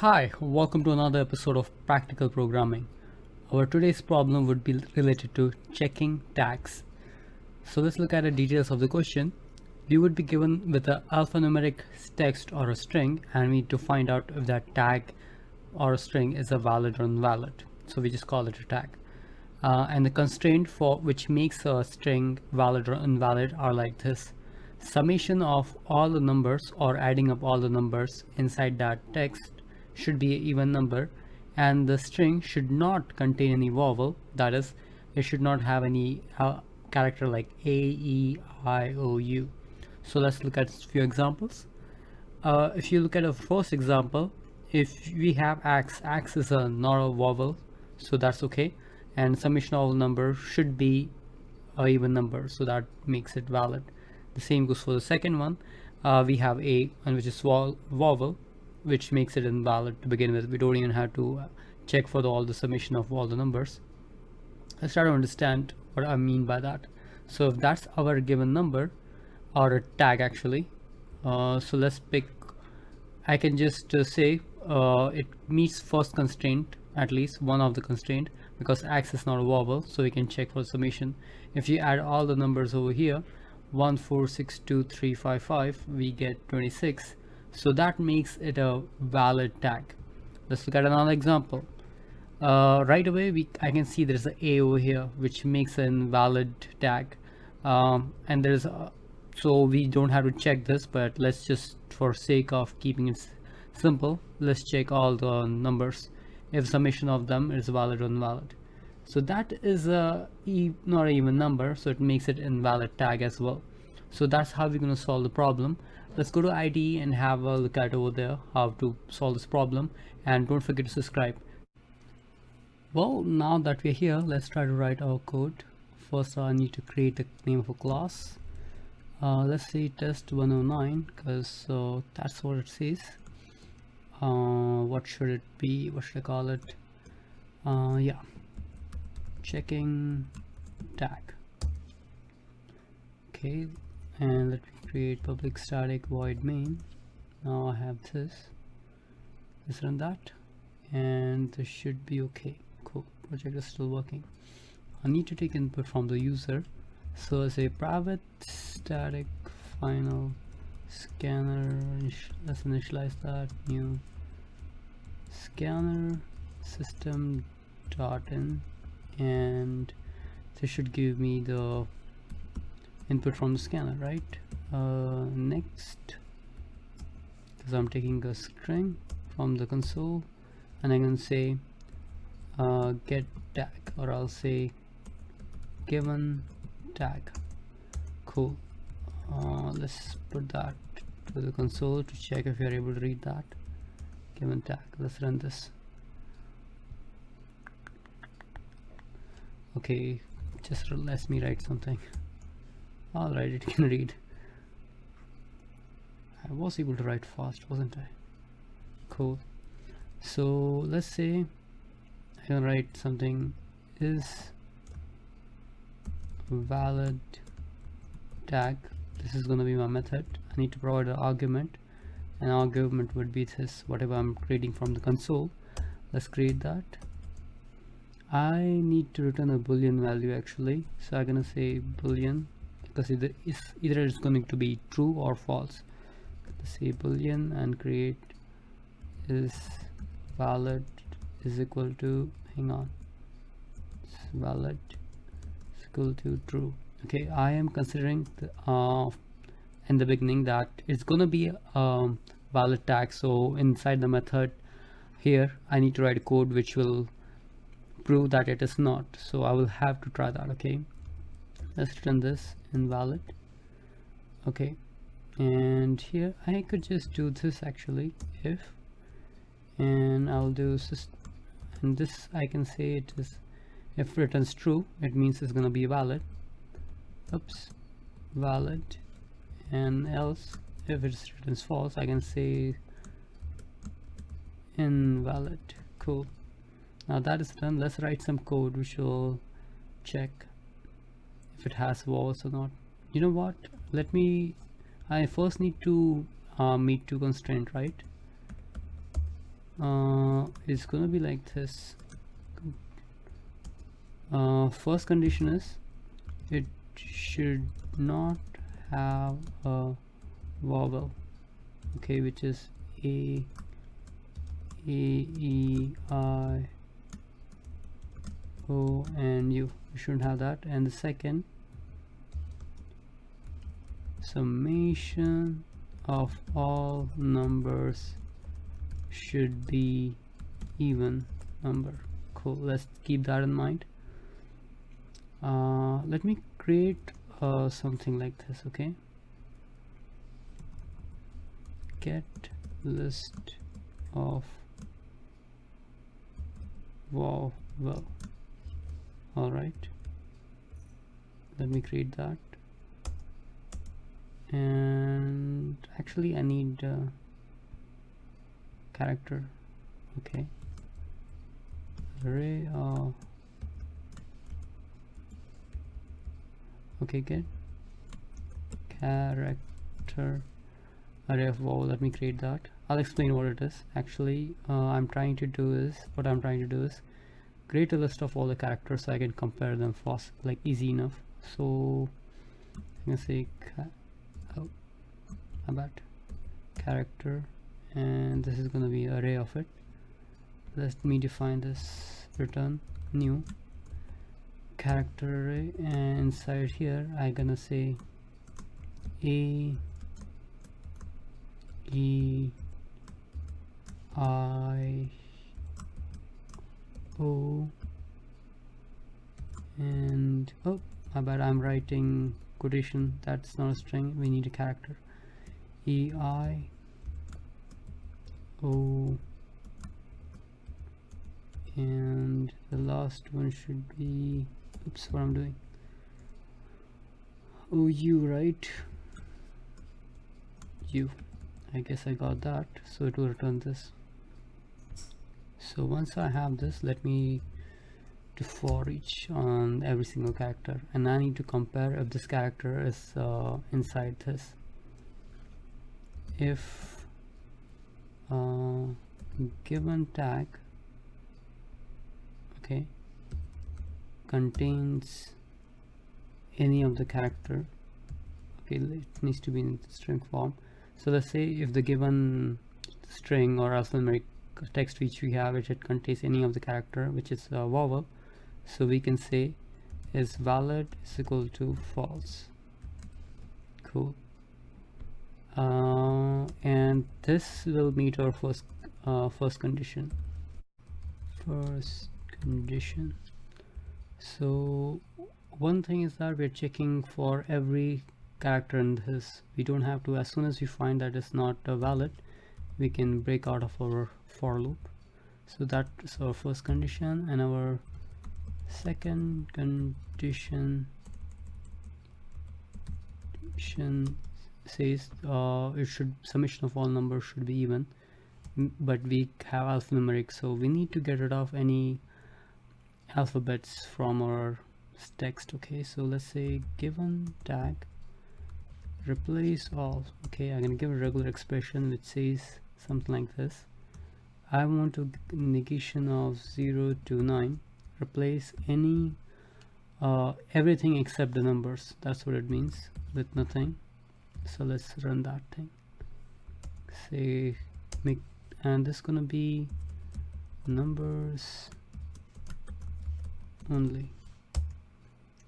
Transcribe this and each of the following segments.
Hi, welcome to another episode of Practical Programming. Our today's problem would be related to checking tags. So let's look at the details of the question. We would be given with an alphanumeric text or a string, and we need to find out if that tag or a string is a valid or invalid. So we just call it a tag. And the constraint for which makes a string valid or invalid are like this. Summation of all the numbers or adding up all the numbers inside that text should be an even number, and the string should not contain any vowel. That is, it should not have any character like A, E, I, O, U. So let's look at a few examples. If you look at the first example, if we have x is not a vowel, so that's okay, and summation of all numbers should be a even number, so that makes it valid. The same goes for the second one. We have a, and which is vowel, which makes it invalid to begin with. We don't even have to check for all the summation of all the numbers. Let's try to understand what I mean by that. So if that's our given number, or a tag actually, so let's pick, I can just say it meets first constraint, at least one of the constraint, because x is not a vowel, so we can check for summation. If you add all the numbers over here, 1 4 6 2 3 5 5, we get 26. So that makes it a valid tag. Let's look at another example. Right away I can see there's an A over here, which makes an invalid tag, and there's so we don't have to check this, but let's just, for sake of keeping it simple, let's check all the numbers if summation of them is valid or invalid. So that is not an even number, so it makes it invalid tag as well. So that's how we're going to solve the problem. Let's go to IDE and have a look at over there how to solve this problem, and don't forget to subscribe. Well, now that we're here, let's try to write our code. First I need to create the name of a class. Let's say test 109, because that's what it says. What should it be? What should I call it? Yeah, checking tag. Okay, and let me create public static void main. Now I have this. Let's run that, and this should be okay. Cool, project is still working. I need to take input from the user, so I say private static final scanner. Let's initialize that. New scanner system dot in, and this should give me the input from the scanner, right? Next, because I'm taking a string from the console, and I can say get tag, or I'll say given tag. Cool. Let's put that to the console to check if you're able to read that. Given tag. Let's run this. Okay, just let me write something. Alright, it can read. I was able to write fast, wasn't I? Cool. So let's say I can write something is valid tag. This is going to be my method. I need to provide an argument, and argument would be this, whatever I'm creating from the console. Let's create that. I need to return a boolean value actually, so I'm gonna say boolean, because either it's going to be true or false. Let's say boolean and create is valid is equal to, hang on, it's valid is equal to true. Okay, I am considering in the beginning that it's gonna be valid tag, so inside the method here I need to write a code which will prove that it is not, so I will have to try that. Okay, let's return this invalid. Okay, and here I could just do this actually, if, and I'll do system, and this I can say it is, if returns true, it means it's gonna be valid. Oops, valid. And else, if it returns false, I can say invalid. Cool. Now that is done. Let's write some code which will check if it has vowels or not. You know what, I first need to meet two constraints, right? it's gonna be like this. First condition is it should not have a vowel, okay, which is A, E, I, O and U. You shouldn't have that. And the second, summation of all numbers should be even number. Cool, let's keep that in mind. Let me create something like this, okay. Get list of vowel. All right, let me create that. And actually I need character, okay. Array of, okay, get character array of vowel. Let me create that. I'll explain what it is. Actually what I'm trying to do is create a list of all the characters so I can compare them fast, like easy enough. So I'm gonna say about character, and this is gonna be array of it. Let me define this, return new character array, and inside here I'm gonna say A, E, I, O, and oh my bad, I'm writing quotation, that's not a string, we need a character. E, I, O, and the last one should be, oops, what I'm doing, OU, right? U, I guess I got that, so it will return this. So once I have this, let me do for each on every single character, and I need to compare if this character is inside this. If given tag, okay, contains any of the character, okay, it needs to be in the string form. So let's say if the given string or alphanumeric text which we have, it contains any of the character which is a vowel, so we can say is valid is equal to false. Cool. And this will meet our first condition. So one thing is that we're checking for every character in this. We don't have to, as soon as we find that it's not valid, we can break out of our for loop. So that is our first condition, and our second condition says summation of all numbers should be even, but we have alphanumeric, so we need to get rid of any alphabets from our text. Okay, so let's say given tag replace all. Okay, I'm gonna give a regular expression which says something like this. I want to negation of 0 to 9, replace any everything except the numbers. That's what it means, with nothing. So let's run that thing, say make, and this is gonna be numbers only.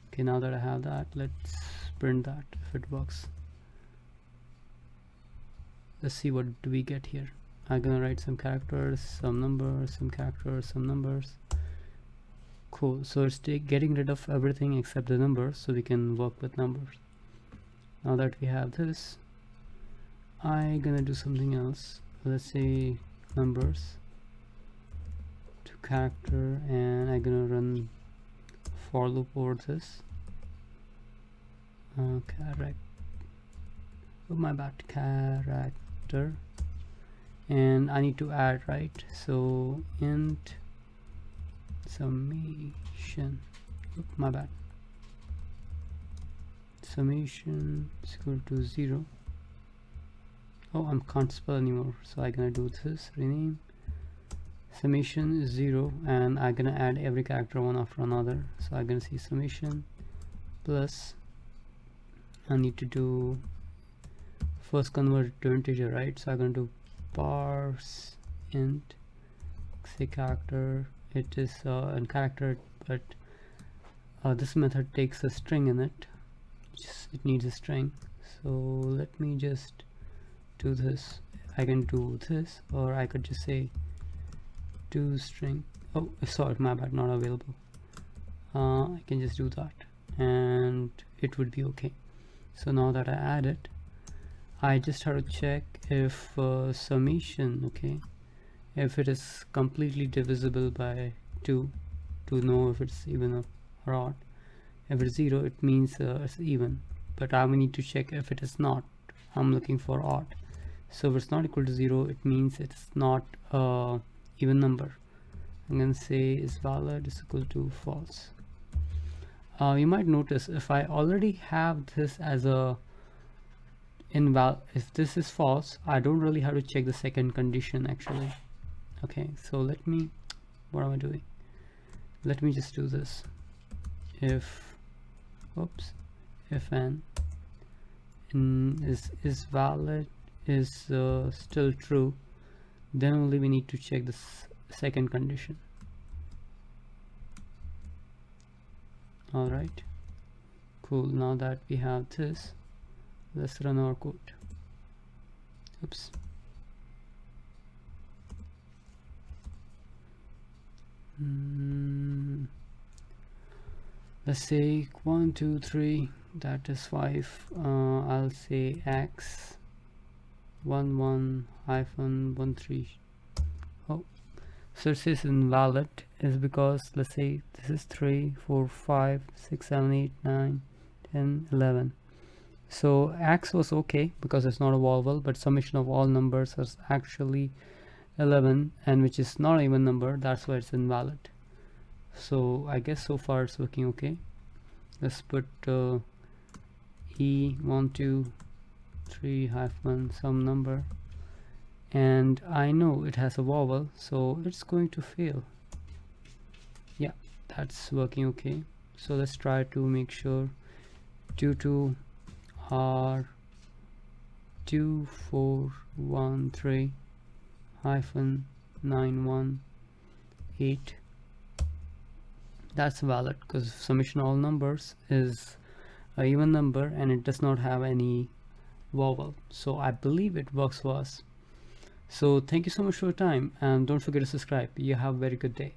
Okay, now that I have that, let's print that if it works. Let's see what do we get here. I'm gonna write some characters, some numbers, some characters, some numbers. Cool, so it's getting rid of everything except the numbers, so we can work with numbers. Now that we have this, I'm gonna do something else. Let's say numbers to character, and I'm gonna run for loop over this. Character, oh my bad, character, and I need to add, right? So int summation, oh my bad, summation is equal to 0. Oh, I can't spell anymore, so I'm gonna do this, rename summation is 0, and I'm gonna add every character one after another. So I'm gonna see summation plus, I need to do first convert it to integer, right? So I'm gonna do parse int, say character. It is a character, but this method takes a string in it. It needs a string. So let me just do this. I can do this, or I could just say to string. Oh, sorry, my bad, not available. I can just do that and it would be okay. So now that I add it, I just have to check if summation, okay, if it is completely divisible by 2 to know if it's even or odd. If it's 0, it means it's even, but I will need to check if it is not. I'm looking for odd. So if it's not equal to 0, it means it's not even number. I'm going to say is valid is equal to false. You might notice if I already have this as a invalid, if this is false, I don't really have to check the second condition actually. Okay, so let me, what am I doing? Let me just do this. If, oops, if n is valid is still true, then only we need to check this second condition. Alright, cool. Now that we have this, let's run our code. Oops. Let's say 1 2 3, that is 5. I'll say x 11-13. oh, so it says invalid is because, let's say this is 3 4 5 6 7 8 9 10 11. So x was okay because it's not a vowel, but summation of all numbers is actually 11, and which is not an even number, that's why it's invalid. So I guess so far it's working okay. Let's put e123 hyphen some number, and I know it has a vowel, so it's going to fail. Yeah, that's working okay. So let's try to make sure due to r2413 hyphen 918, that's valid because summation of all numbers is an even number and it does not have any vowel. So I believe it works for us. So thank you so much for your time, and don't forget to subscribe. You have a very good day.